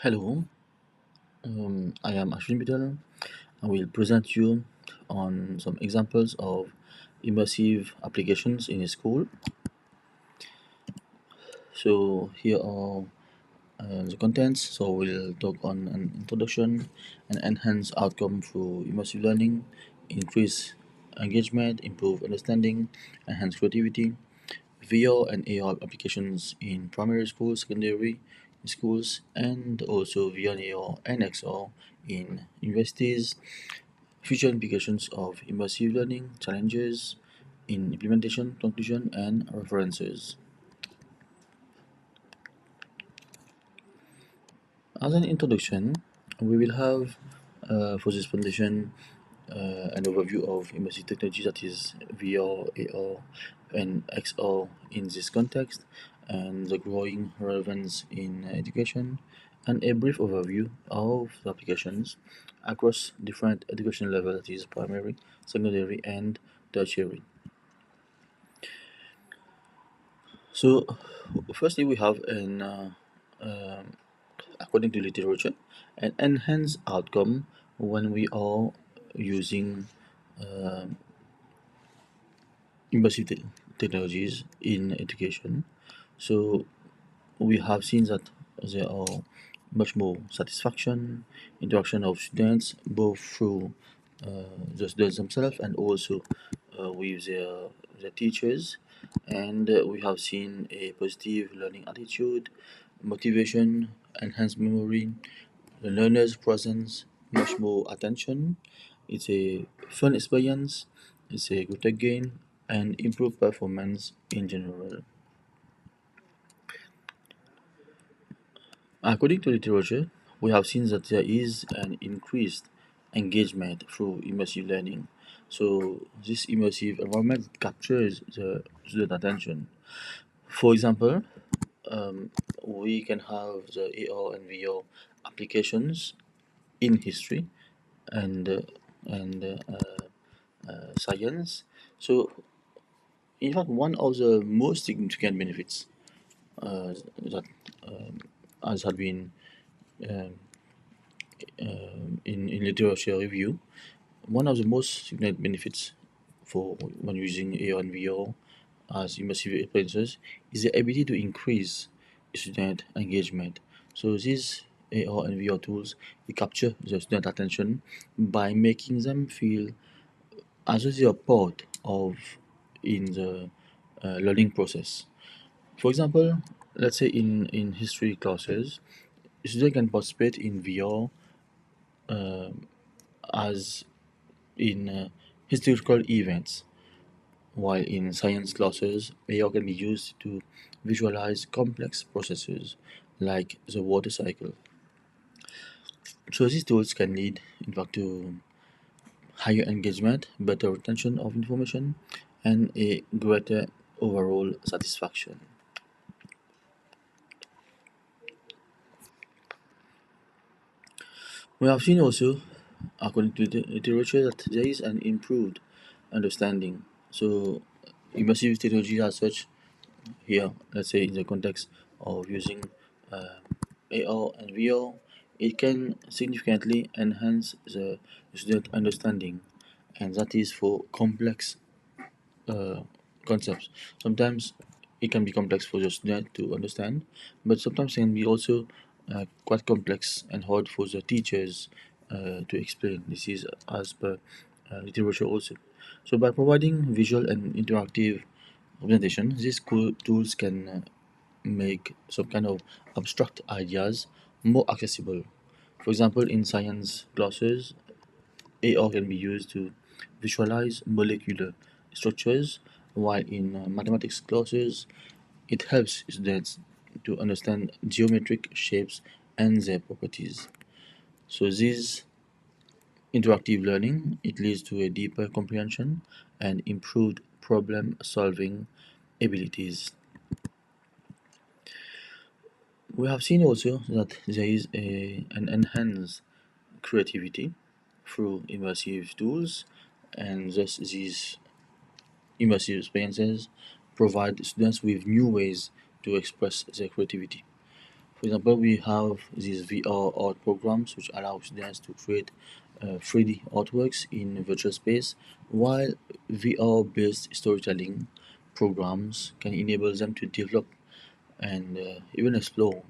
Hello, I am Ashvin Beetul. I will present you on some examples of immersive applications in a school. So here are the contents. So we'll talk on an introduction and enhance outcome through immersive learning, increase engagement, improve understanding, enhance creativity, VR and AR applications in primary schools, secondary schools, and also VR and AR and XR in universities. Future implications of immersive learning, challenges in implementation, conclusion, and references. As an introduction, we will have for this presentation an overview of immersive technology, that is VR, AR, and XR in this context, and the growing relevance in education, and a brief overview of the applications across different education levels, that is primary, secondary, and tertiary. So, firstly, we have um, according to literature, an enhanced outcome when we are using um immersive technologies in education. So, we have seen that there are much more satisfaction, interaction of students, both through the students themselves and also with their teachers. And we have seen a positive learning attitude, motivation, enhanced memory, the learner's presence, much more attention. It's a fun experience, it's a good gain, and improved performance in general. According to literature, we have seen that there is an increased engagement through immersive learning. So, this immersive environment captures the student attention. For example, we can have the AR and VR applications in history and science. So, in fact, one of the most significant benefits that has had been um, in literature review, one of the most significant benefits for when using AR and VR as immersive experiences is the ability to increase student engagement. So these AR and VR tools they capture the student attention by making them feel as if they are part of in the learning process. For example, let's say in history classes, students can participate in VR as in historical events, while in science classes, AR can be used to visualize complex processes like the water cycle. So these tools can lead, in fact, to higher engagement, better retention of information, and a greater overall satisfaction. We have seen also, according to the literature, that there is an improved understanding. So immersive technology as such here, let's say in the context of using uh, AR and VR, it can significantly enhance the student understanding, and that is for complex uh, concepts. Sometimes it can be complex for the student to understand, but sometimes it can be also quite complex and hard for the teachers to explain. This is as per literature also. So by providing visual and interactive representation, these cool tools can make some kind of abstract ideas more accessible. For example, in science classes, AR can be used to visualize molecular structures, while in mathematics classes, it helps students to understand geometric shapes and their properties. So this interactive learning it leads to a deeper comprehension and improved problem solving abilities. We have seen also that there is an enhanced creativity through immersive tools, and thus these immersive experiences provide students with new ways to express their creativity. For example, we have these VR art programs which allow students to create 3D artworks in virtual space, while VR-based storytelling programs can enable them to develop and even explore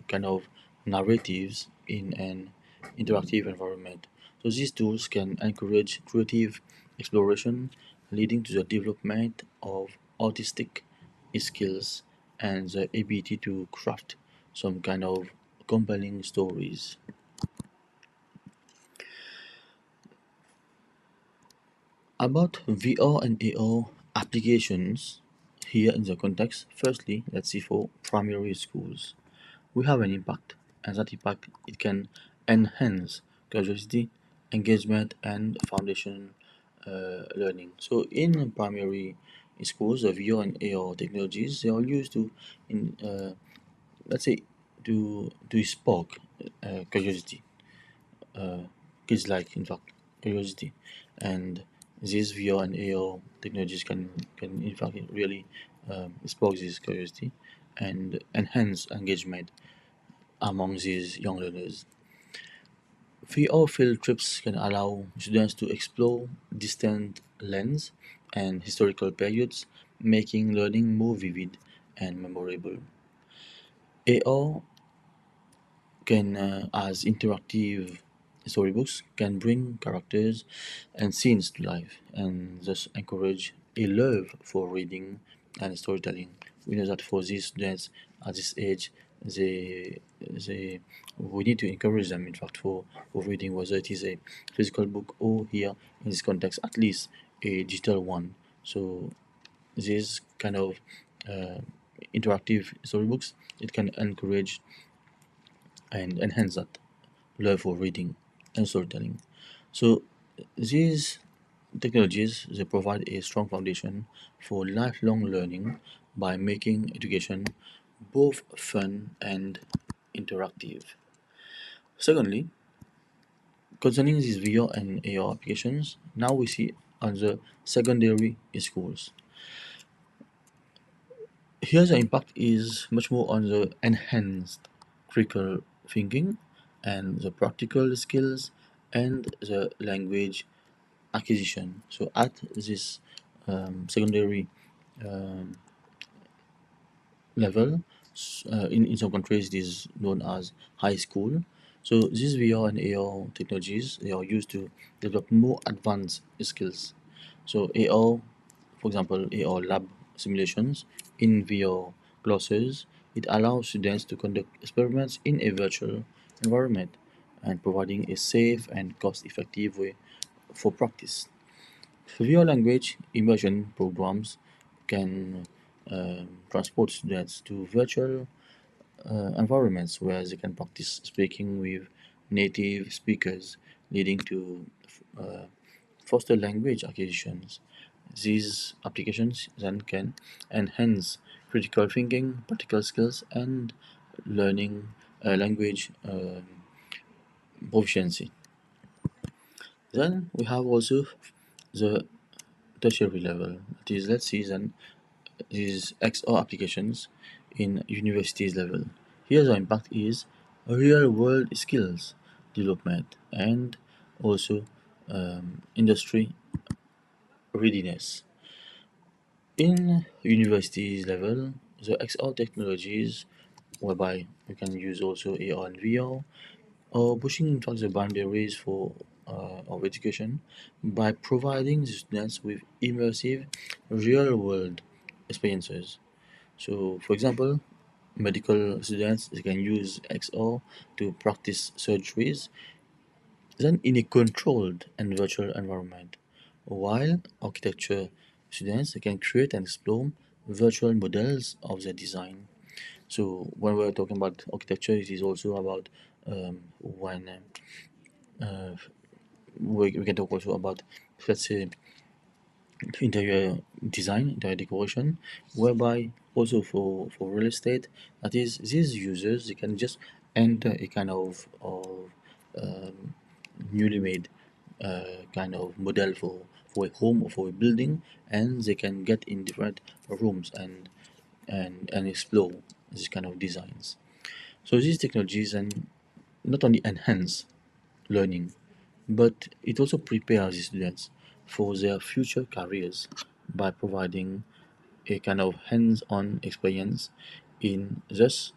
kind of narratives in an interactive environment. So these tools can encourage creative exploration, leading to the development of artistic skills and the ability to craft some kind of compelling stories. About VR and AR applications here in the context, firstly, let's see for primary schools. We have an impact, and that impact it can enhance curiosity, engagement, and foundation learning. So in primary schools, the VR and AR technologies they are used to, in let's say, to spark curiosity. Uh, Kids like, in fact, curiosity, and these VR and AR technologies can in fact really spark this curiosity and enhance engagement among these young learners. VR field trips can allow students to explore distant lands and historical periods, making learning more vivid and memorable. AR can, as interactive storybooks, can bring characters and scenes to life and thus encourage a love for reading and storytelling. We know that for these students at this age, they we need to encourage them, in fact, for reading, whether it is a physical book or here in this context, at least a digital one. So this kind of uh, interactive storybooks, it can encourage and enhance that love for reading and storytelling. So these technologies they provide a strong foundation for lifelong learning by making education both fun and interactive. Secondly, concerning these VR and AR applications, now we see on the secondary schools. Here the impact is much more on the enhanced critical thinking and the practical skills and the language acquisition. So at this secondary um, level, in some countries, it is known as high school. So these VR and AR technologies they are used to develop more advanced skills. So AR, for example, AR lab simulations in VR classes, it allows students to conduct experiments in a virtual environment and providing a safe and cost-effective way for practice. Severe language immersion programs can transport students to virtual environments where they can practice speaking with native speakers, leading to uh, foster language acquisitions. These applications then can enhance critical thinking, practical skills, and learning language proficiency. Then we have also the tertiary level. That is, let's see then these XR applications in universities level. Here the impact is real world skills development and also industry readiness. In universities level, the XR technologies whereby we can use also AR and VR are pushing in fact the boundaries for of education by providing the students with immersive real world experiences. So, for example, medical students they can use XR to practice surgeries, then in a controlled and virtual environment, while architecture students they can create and explore virtual models of their design. So, when we're talking about architecture, it is also about when we can talk also about, let's say, interior design, interior decoration, whereby also for real estate, that is, these users they can just enter a kind of um, newly made kind of model for a home or for a building, and they can get in different rooms and explore these kind of designs. So these technologies and not only enhance learning, but it also prepares the students for their future careers by providing a kind of hands-on experience in just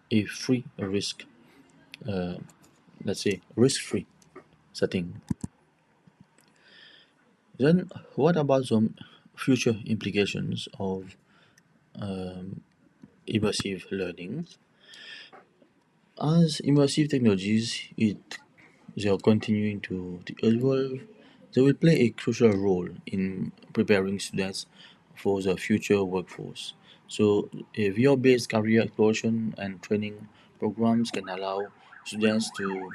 a free risk, let's say risk-free setting. Then what about some future implications of immersive learning? As immersive technologies they are continuing to evolve, they will play a crucial role in preparing students for the future workforce. So, a VR-based career exploration and training programs can allow students to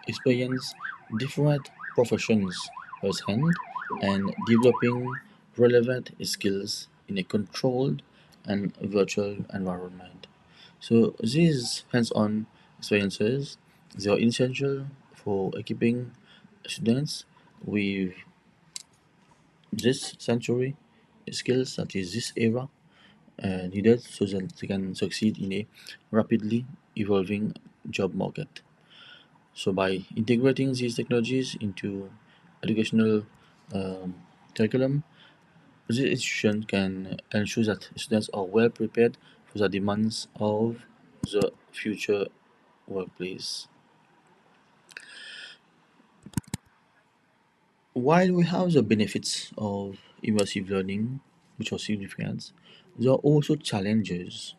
experience different professions firsthand and developing relevant skills in a controlled and virtual environment. So these hands-on experiences they are essential for equipping students with this century skills that is this era needed so that they can succeed in a rapidly evolving job market. So by integrating these technologies into educational um, curriculum, this institution can ensure that students are well prepared for the demands of the future workplace. While we have the benefits of immersive learning, which are significant, there are also challenges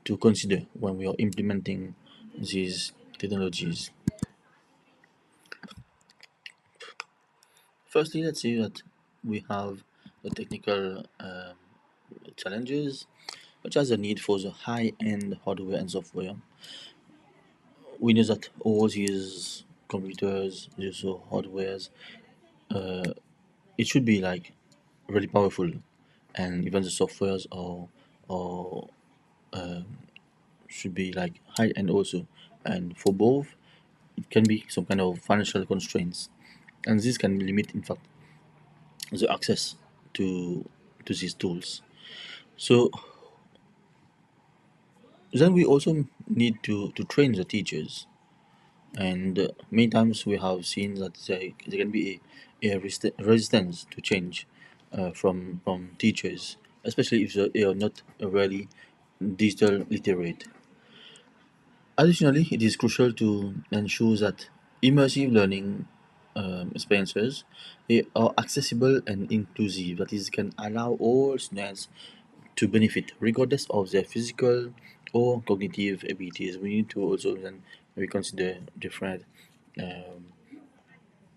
to consider when we are implementing these technologies. Firstly, let's say that we have the technical challenges, such as the need for the high-end hardware and software. We know that all these computers, these hardwares, it should be like really powerful, and even the softwares are should be like high end also. And for both, it can be some kind of financial constraints, and this can limit, in fact, the access to to these tools. So then we also need to train the teachers, and many times we have seen that there can be a resistance to change from teachers, especially if they are not really digital literate. Additionally, it is crucial to ensure that immersive learning experiences they are accessible and inclusive. That is, can allow all students to benefit regardless of their physical or cognitive abilities. We need to also then we consider different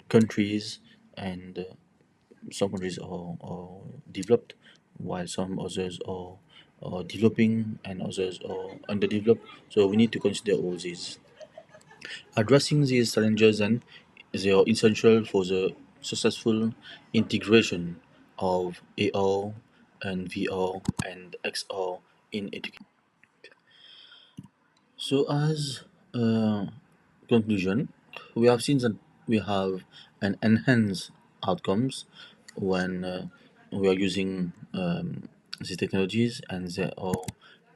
countries, and some countries are developed while some others are developing and others are underdeveloped. So we need to consider all these. Addressing these challenges and they are essential for the successful integration of AR and VR and XR in education. So, as a conclusion, we have seen that we have an enhanced outcomes when we are using these technologies, and there are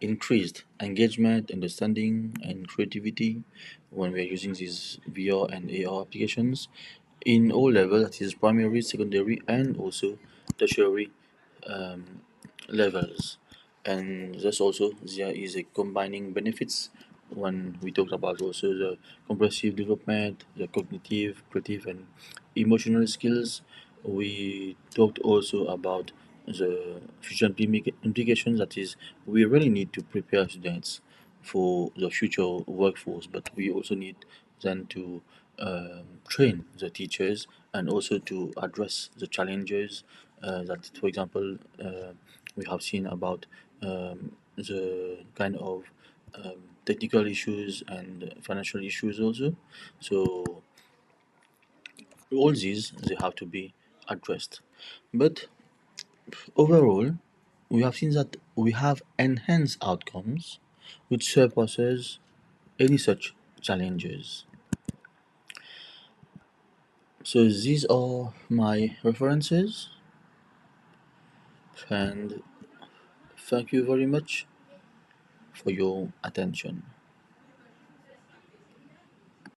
increased engagement, understanding, and creativity when we are using these VR and AR applications in all levels, that is primary, secondary, and also tertiary levels. And thus also there is a combining benefits when we talked about also the compressive development, the cognitive, creative, and emotional skills. We talked also about the future implications, that is we really need to prepare students for the future workforce, but we also need then to train the teachers and also to address the challenges that, for example, we have seen about the kind of technical issues and financial issues also. So all these they have to be addressed. But overall, we have seen that we have enhanced outcomes which surpasses any such challenges. So these are my references, and thank you very much for your attention.